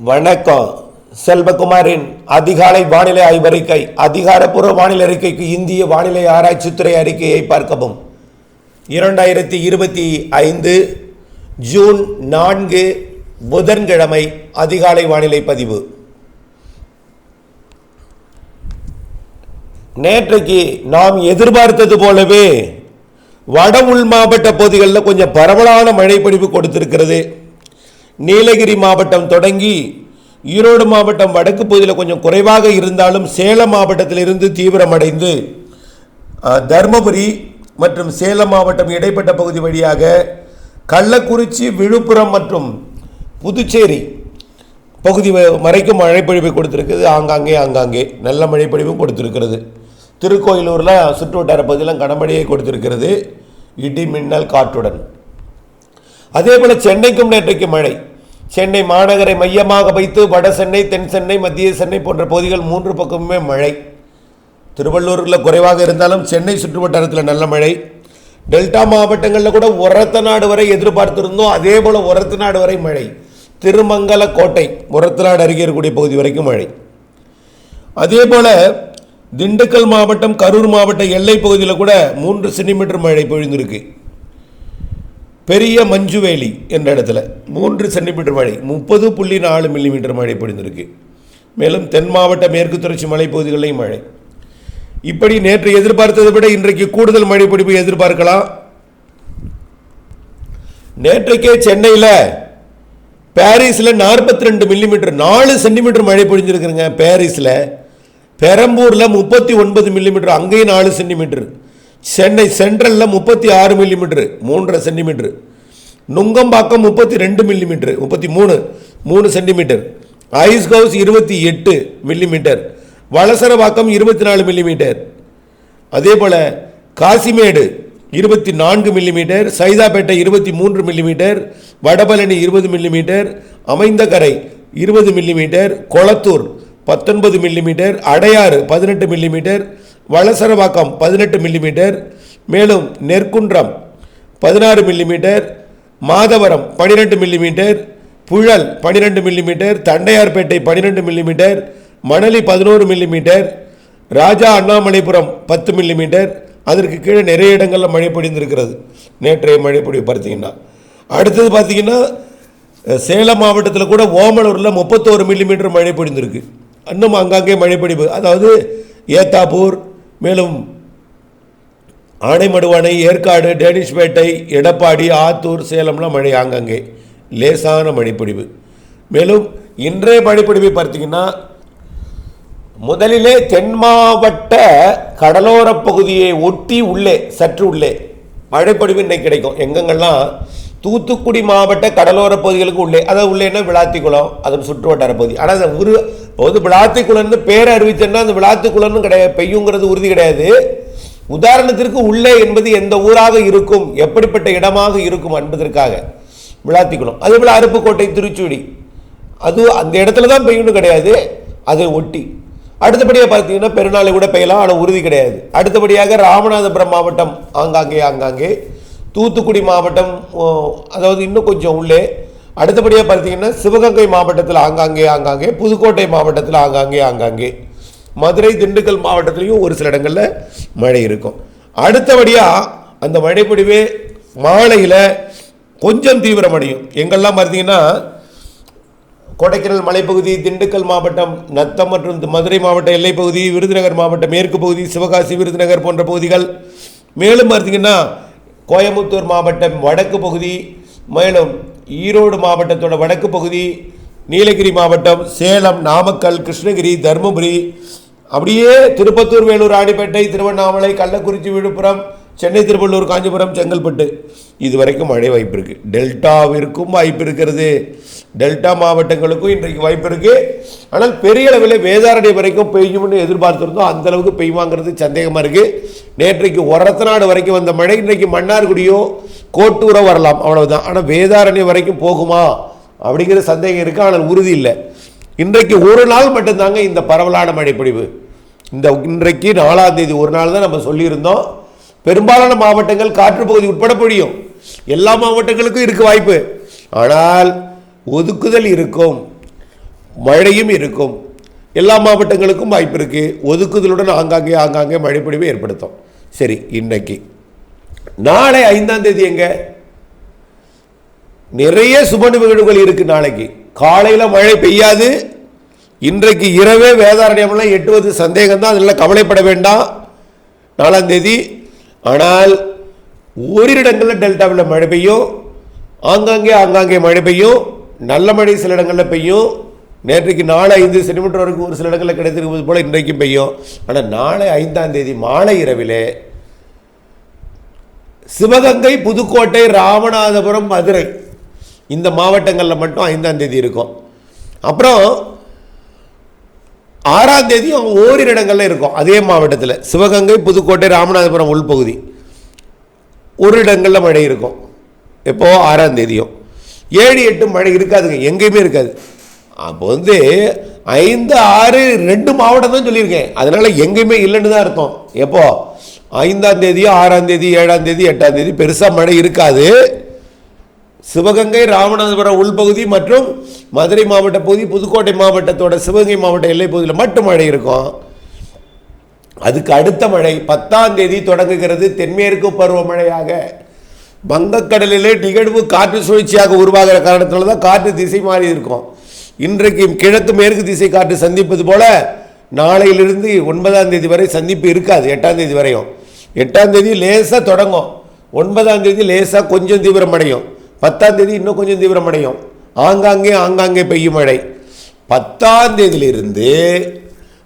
வணக்கம். செல்வகுமாரின் அதிகாலை வானிலை ஆய்வறிக்கை. அதிகாரப்பூர்வ வானிலை அறிக்கைக்கு இந்திய வானிலை ஆராய்ச்சித்துறை அறிக்கையை பார்க்கவும். 2025 ஜூன் 4 புதன்கிழமை அதிகாலை வானிலை பதிவு. நேற்றைக்கு நாம் எதிர்பார்த்தது போலவே வட உள் மாவட்ட பகுதிகளில் கொஞ்சம் பரவலான மழை பொழிவு கொடுத்திருக்கிறது. நீலகிரி மாவட்டம் தொடங்கி ஈரோடு மாவட்டம் வடக்கு பகுதியில் கொஞ்சம் குறைவாக இருந்தாலும் சேலம் மாவட்டத்திலிருந்து தீவிரமடைந்து தருமபுரி மற்றும் சேலம் மாவட்டம் இடைப்பட்ட பகுதி வழியாக கள்ளக்குறிச்சி, விழுப்புரம் மற்றும் புதுச்சேரி பகுதி வரைக்கும் மழைப்பொழிவை கொடுத்திருக்கிறது. ஆங்காங்கே நல்ல மழைப்பொழிவும் கொடுத்திருக்கிறது. திருக்கோயிலூரில் சுற்று வட்டார பகுதியெல்லாம் கனமழையை கொடுத்திருக்கிறது, இடி மின்னல் காற்றுடன். அதே போல் சென்னைக்கும் நேற்றைக்கு மழை. சென்னை மாநகரை மையமாக வைத்து வட சென்னை, தென் சென்னை, மத்திய சென்னை போன்ற பகுதிகள் 3 பக்கமுமே மழை. திருவள்ளூரில் குறைவாக இருந்தாலும் சென்னை சுற்று வட்டாரத்தில் நல்ல மழை. டெல்டா மாவட்டங்களில் கூட ஒரத்தநாடு வரை எதிர்பார்த்திருந்தோம், அதே போல் ஒரத்தநாடு வரை மழை. திருமங்கல கோட்டை ஒரத்தநாடு அருகே இருக்கக்கூடிய பகுதி வரைக்கும் மழை. அதே போல் திண்டுக்கல் மாவட்டம், கரூர் மாவட்ட எல்லை பகுதியில் கூட 3 சென்டிமீட்டர் மழை பொழிந்திருக்கு. பெரிய மஞ்சுவேலி என்ற இடத்துல 3 சென்டிமீட்டர் மழை, 30.4 மில்லிமீட்டர் மழை பொழிந்திருக்கு. மேலும் தென் மாவட்ட மேற்கு தொடர்ச்சி மலைப்பகுதிகளிலும் மழை. இப்படி நேற்று எதிர்பார்த்ததை விட இன்றைக்கு கூடுதல் மழை பொழிவு எதிர்பார்க்கலாம். நேற்றைக்கே சென்னையில் பாரிஸில் 42 மில்லிமீட்டர் 4 சென்டிமீட்டர் மழை பொழிஞ்சிருக்குங்க. பாரிஸில், பெரம்பூரில் 39 மில்லிமீட்டர், அங்கேயும் 4 சென்டிமீட்டர். சென்னை சென்ட்ரலில் 36 millimetre 3.5 centimetre. Nungambakkam 32 millimetre 3 centimetre. Ice house 28 millimetre. Valasaravakkam 24 millimetre. அதே போல் Kasimedu 24 millimetre, Saidapet 23 millimetre, Vadapalani 20 millimetre, Aminjikarai 20 millimetre, Kolathur 19 millimetre, Adyar 18 millimetre, Valasaravakkam 18 millimetre, மேலும் Nerkundram 16 millimetre, Madhavaram 12 millimetre, Puzhal 12 millimetre, Tondiarpet 12 millimetre, Manali 11 millimetre, Raja Annamalaipuram 10 millimetre. அதற்கு கீழே நிறைய இடங்களில் மழை பொழிந்திருக்கிறது. நேற்றைய மழை பொழிவு பார்த்தீங்கன்னா, அடுத்தது பார்த்தீங்கன்னா சேலம் மாவட்டத்தில் கூட ஓமலூரில் 31 மில்லிமீட்டர் மழை பொழிந்திருக்கு. இன்னும் அங்கங்கே மழை பொழிவு, அதாவது ஏத்தாப்பூர், மேலும் ஆனைமடுவானை, ஏற்காடு, டேனிஷ்பேட்டை, எடப்பாடி, ஆத்தூர், சேலம்லாம் மழை ஆங்காங்கே லேசான மழைப்பொழிவு. மேலும் இன்றைய மழைப்பொழிவை பார்த்தீங்கன்னா, முதலிலே தென் மாவட்ட கடலோர பகுதியை ஒட்டி உள்ளே சற்று உள்ளே மழைப்பொழிவு இன்னைக்கு கிடைக்கும். எங்கெங்கெல்லாம் தூத்துக்குடி மாவட்ட கடலோர பகுதிகளுக்கு உள்ளே, அதாவது உள்ளேன்னா விளாத்திக்குளம், அதன் சுற்று வட்டார பகுதி. ஆனால் அந்த விளாத்திக்குளம்னு பேரை அறிவிச்சேன்னா அந்த விளாத்திக்குளம்னு கிடையாது, பெய்யுங்கிறது உறுதி கிடையாது. உதாரணத்திற்கு உள்ளே என்பது எந்த ஊராக இருக்கும், எப்படிப்பட்ட இடமாக இருக்கும் என்பதற்காக விளாத்திக்குளம். அதே போல் அருப்புக்கோட்டை, திருச்சூடி, அது அந்த இடத்துல தான் பெய்யணும் கிடையாது, அதை ஒட்டி. அடுத்தபடியாக பார்த்தீங்கன்னா பெருநாளை கூட பெய்யலாம், ஆனால் உறுதி கிடையாது. அடுத்தபடியாக ராமநாதபுரம் மாவட்டம் ஆங்காங்கே, தூத்துக்குடி மாவட்டம், அதாவது இன்னும் கொஞ்சம் உள்ளே. அடுத்தபடியாக பார்த்தீங்கன்னா சிவகங்கை மாவட்டத்தில் ஆங்காங்கே, புதுக்கோட்டை மாவட்டத்தில் ஆங்காங்கே, மதுரை, திண்டுக்கல் மாவட்டத்திலையும் ஒரு சில இடங்களில் மழை இருக்கும். அடுத்தபடியாக அந்த மழைப்பொழிவே மாலையில் கொஞ்சம் தீவிரமடையும். எங்கெல்லாம் பார்த்தீங்கன்னா கொடைக்கானல் மலைப்பகுதி, திண்டுக்கல் மாவட்டம், நத்தம் மற்றும் மதுரை மாவட்ட எல்லைப்பகுதி, விருதுநகர் மாவட்ட மேற்கு பகுதி, சிவகாசி, விருதுநகர் போன்ற பகுதிகள். மேலும் பார்த்தீங்கன்னா கோயம்புத்தூர் மாவட்டம் வடக்கு பகுதி, மேலும் ஈரோடு மாவட்டத்தோட வடக்கு பகுதி, நீலகிரி மாவட்டம், சேலம், நாமக்கல், கிருஷ்ணகிரி, தருமபுரி, அப்படியே திருப்பத்தூர், வேலூர், ராணிப்பேட்டை, திருவண்ணாமலை, கள்ளக்குறிச்சி, விழுப்புரம், சென்னை, திருவள்ளூர், காஞ்சிபுரம், செங்கல்பட்டு இதுவரைக்கும் மழை வாய்ப்பு இருக்குது. டெல்டாவிற்கும் வாய்ப்பு இருக்கிறது. டெல்டா மாவட்டங்களுக்கும் இன்றைக்கு வாய்ப்பு இருக்குது. ஆனால் பெரிய அளவில் வேதாரண்யம் வரைக்கும் பெய்யும்னு எதிர்பார்த்துருந்தோம், அந்தளவுக்கு பெய்யுமாங்கிறது சந்தேகமாக இருக்குது. நேற்றைக்கு ஒரத்தநாடு வரைக்கும் வந்த மழை இன்றைக்கு மன்னார்குடியோ கோட்டூரோ வரலாம், அவ்வளவுதான். ஆனால் வேதாரண்யம் வரைக்கும் போகுமா அப்படிங்கிற சந்தேகம் இருக்குது, ஆனால் உறுதி இல்லை. இன்றைக்கு ஒரு நாள் மட்டும்தாங்க இந்த பரவலான மழைப்பொழிவு. இன்றைக்கு 4ஆம் தேதி ஒரு நாள் தான் நம்ம சொல்லியிருந்தோம். பெரும்பாலான மாவட்டங்கள் காற்று பகுதி உட்பட பொழியும். எல்லா மாவட்டங்களுக்கும் இருக்க வாய்ப்பு, ஆனால் ஒதுக்குதல் இருக்கும். மழையும் இருக்கும். எல்லா மாவட்டங்களுக்கும் வாய்ப்பு இருக்குது. ஒதுக்குதலுடன் ஆங்காங்கே மழைப்பொழிவை ஏற்படுத்தும். சரி, இன்னைக்கு நாளை 5ஆம் தேதி எங்க நிறைய சுப நிகழ்வுகள் இருக்கு. நாளைக்கு காலையில் மழை பெய்யாது. இன்றைக்கு இரவே வேதாரண்யம்லாம் எட்டுவது சந்தேகம் தான், அதில் கவலைப்பட வேண்டாம். 4ஆம் தேதி. ஆனால் ஓரிரு இடங்களில் டெல்டாவில் மழை பெய்யும். ஆங்காங்கே மழை பெய்யும். நல்ல மழை சில இடங்களில் பெய்யும். நேற்றைக்கு 4-5 சென்டிமீட்டர் வரைக்கும் ஒரு சில இடங்களில் கிடைத்திருப்பது போல இன்றைக்கும் பெய்யும். ஆனால் நாளை 5ஆம் தேதி மாலை இரவிலே சிவகங்கை, புதுக்கோட்டை, ராமநாதபுரம், மதுரை இந்த மாவட்டங்களில் மட்டும் 5ஆம் தேதி இருக்கும். அப்புறம் 6ஆம் தேதியும் ஓரிரு இடங்களில் இருக்கும். அதே மாவட்டத்தில் சிவகங்கை, புதுக்கோட்டை, ராமநாதபுரம் உள்பகுதி ஒரு இடங்களில் மழை இருக்கும். எப்போ 6ஆம் தேதியும் 7-8 மழை இருக்காதுங்க, எங்கேயுமே இருக்காது. அப்போ 5, 6, 2 மாவட்டம் தான் சொல்லியிருக்கேன். அதனால எங்கேயுமே இல்லைன்னு தான் அர்த்தம். எப்போ 5ஆம் தேதியும் 6ஆம் தேதி, 7ஆம் தேதி, 8ஆம் தேதி பெருசாக மழை இருக்காது. சிவகங்கை, ராமநாதபுரம் உள்பகுதி மற்றும் மதுரை மாவட்ட பகுதி, புதுக்கோட்டை மாவட்டத்தோட சிவகங்கை மாவட்ட எல்லை பகுதியில் மட்டும் மழை இருக்கும். அதுக்கு அடுத்த மழை 10ஆம் தேதி தொடங்குகிறது. தென்மேற்கு பருவமழையாக வங்கக்கடலிலே நிகழ்வு காற்று சுழற்சியாக உருவாகிற காரணத்தினால தான் காற்று திசை மாறி இருக்கும். இன்றைக்கு கிழக்கு மேற்கு திசை காற்று சந்திப்பது போல நாளையிலிருந்து 9ஆம் தேதி வரை சந்திப்பு இருக்காது. 8ஆம் தேதி வரையும். 8ஆம் தேதி லேசாக தொடங்கும். 9ஆம் தேதி லேசாக கொஞ்சம் தீவிரமடையும். 10ஆம் தேதி இன்னும் கொஞ்சம் தீவிரமடையும். ஆங்காங்கே பெய்யும் மழை. 10ஆம் தேதியிலிருந்து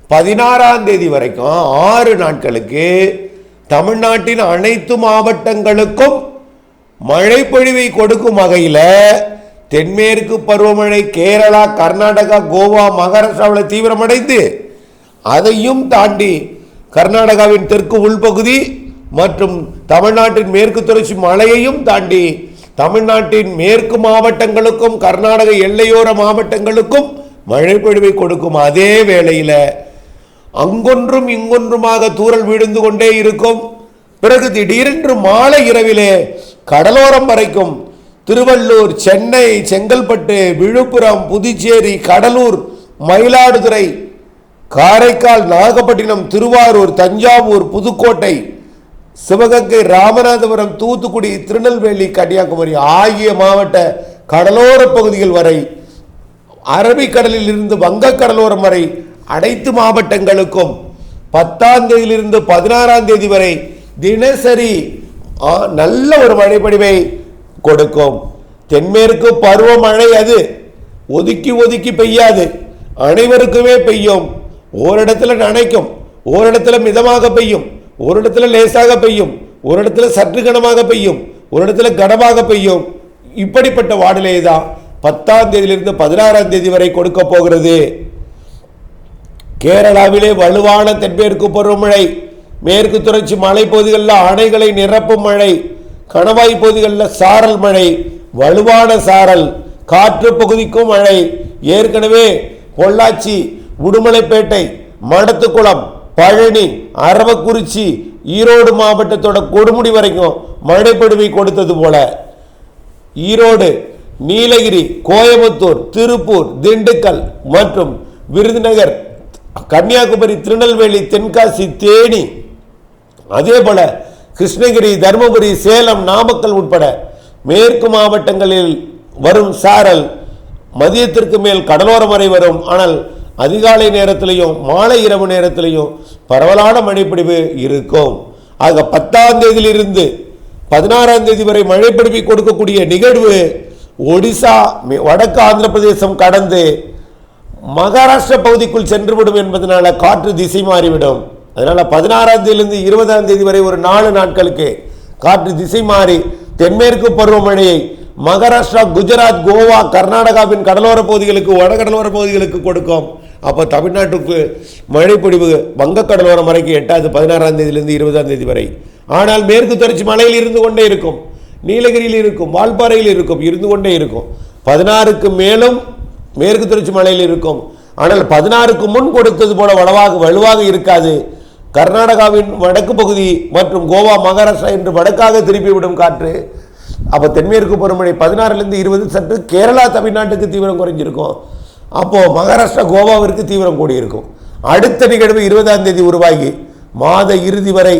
16ஆம் தேதி வரைக்கும் 6 நாட்களுக்கு தமிழ்நாட்டின் அனைத்து மாவட்டங்களுக்கும் மழை பொழிவை கொடுக்கும் வகையில் தென்மேற்கு பருவமழை கேரளா, கர்நாடகா, கோவா, மகாராஷ்டிராவில் தீவிரமடைந்து அதையும் தாண்டி கர்நாடகாவின் தெற்கு உள்பகுதி மற்றும் தமிழ்நாட்டின் மேற்கு தொடர்ச்சி மலையையும் தாண்டி தமிழ்நாட்டின் மேற்கு மாவட்டங்களுக்கும் கர்நாடக எல்லையோர மாவட்டங்களுக்கும் மழை பொழிவை கொடுக்கும். அதே வேளையில் அங்கொன்றும் இங்கொன்றுமாக தூறல் விழுந்து கொண்டே இருக்கும். பிறகு திடீரென்று மாலை இரவிலே கடலோரம் வரைக்கும் திருவள்ளூர், சென்னை, செங்கல்பட்டு, விழுப்புரம், புதுச்சேரி, கடலூர், மயிலாடுதுறை, காரைக்கால், நாகப்பட்டினம், திருவாரூர், தஞ்சாவூர், புதுக்கோட்டை, சிவகங்கை, ராமநாதபுரம், தூத்துக்குடி, திருநெல்வேலி, கன்னியாகுமரி ஆகிய மாவட்ட கடலோர பகுதிகள் வரை, அரபிக்கடலில் இருந்து வங்கக்கடலோரம் வரை அனைத்து மாவட்டங்களுக்கும் 10ஆம் தேதியிலிருந்து 16ஆம் தேதி வரை தினசரி நல்ல ஒரு மழைப்பொழிவை கொடுக்கும். தென்மேற்கு பருவமழை அது ஒதுக்கி பெய்யாது, அனைவருக்குமே பெய்யும். ஓரிடத்துல நனைக்கும், ஓரிடத்துல மிதமாக பெய்யும், ஒரு இடத்துல லேசாக பெய்யும், ஒரு இடத்துல சற்று கனமாக பெய்யும், ஒரு இடத்துல கனமாக பெய்யும். இப்படிப்பட்ட வானிலை தான் 10ஆம் தேதியிலிருந்து 16ஆம் தேதி வரை கொடுக்க போகிறது. கேரளாவிலே வலுவான தென்மேற்கு பருவமழை, மேற்கு தொடர்ச்சி மலைப்பகுதிகளில் அணைகளை நிரப்பும் மழை, கணவாய் பகுதிகளில் சாரல் மழை, வலுவான சாரல், காற்று பகுதிக்கும் மழை. ஏற்கனவே பொள்ளாச்சி, உடுமலைப்பேட்டை, மடத்துக்குளம், பழனி, அரவக்குறிச்சி, ஈரோடு மாவட்டத்தோட கொடுமுடி வரைக்கும் மழைப்பொழிவை கொடுத்தது போல ஈரோடு, நீலகிரி, கோயம்புத்தூர், திருப்பூர், திண்டுக்கல் மற்றும் விருதுநகர், கன்னியாகுமரி, திருநெல்வேலி, தென்காசி, தேனி, அதே போல கிருஷ்ணகிரி, தருமபுரி, சேலம், நாமக்கல் உட்பட மேற்கு மாவட்டங்களில் வரும் சாரல் மதியத்திற்கு மேல் கடலோரம் வரை வரும். ஆனால் அதிகாலை நேரத்திலையும் மாலை இரவு நேரத்திலையும் பரவலான மழைப்பொழிவு இருக்கும். ஆக 10ஆம் தேதியிலிருந்து 16ஆம் தேதி வரை மழைப்பொழிவை கொடுக்கக்கூடிய நிகழ்வு ஒடிசா, வடக்கு ஆந்திர பிரதேசம் கடந்து மகாராஷ்டிரா பகுதிக்குள் சென்றுவிடும் என்பதனால காற்று திசை மாறிவிடும். அதனால 16ஆம் தேதியிலிருந்து 20ஆம் தேதி வரை ஒரு 4 நாட்களுக்கு காற்று திசை மாறி தென்மேற்கு பருவமழையை மகாராஷ்டிரா, குஜராத், கோவா, கர்நாடகாவின் கடலோர பகுதிகளுக்கு, வடகடலோர பகுதிகளுக்கு கொடுக்கும். அப்போ தமிழ்நாட்டுக்கு மழைப்பொழிவு வங்கக்கடலோரம் வரைக்கும் எட்டாது 16ஆம் தேதியிலிருந்து 20ஆம் தேதி வரை. ஆனால் மேற்கு தொடர்ச்சி மலையில் இருந்து கொண்டே இருக்கும், நீலகிரியில் இருக்கும், வால்பாறையில் இருக்கும், இருந்து கொண்டே இருக்கும். 16க்கு மேலும் மேற்கு தொடர்ச்சி மலையில் இருக்கும். ஆனால் 16க்கு முன் கொடுத்தது போல வலுவாக இருக்காது. கர்நாடகாவின் வடக்கு பகுதி மற்றும் கோவா, மகாராஷ்டிரா என்று வடக்காக திருப்பிவிடும் காற்று. அப்போ தென்மேற்கு பருவமழை 16லிருந்து 20 சற்று கேரளா, தமிழ்நாட்டுக்கு தீவிரம் குறைஞ்சிருக்கும். அப்போது மகாராஷ்டிரா கோவாவிற்கு தீவிரம் கூடியிருக்கும். அடுத்த நிகழ்வு 20ஆம் தேதி உருவாகி மாத இறுதி வரை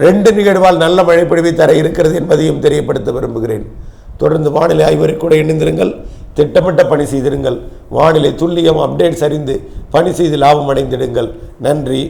2 நிகழ்வால் நல்ல மழைப்பொழிவை தர இருக்கிறது என்பதையும் தெரியப்படுத்த விரும்புகிறேன். தொடர்ந்து வானிலை ஆய்வரை கூட இணைந்திருங்கள். திட்டமிட்ட பணி செய்திருங்கள். வானிலை துல்லியம் அப்டேட்ஸ் அறிந்து பணி செய்து லாபம் அடைந்திடுங்கள். நன்றி.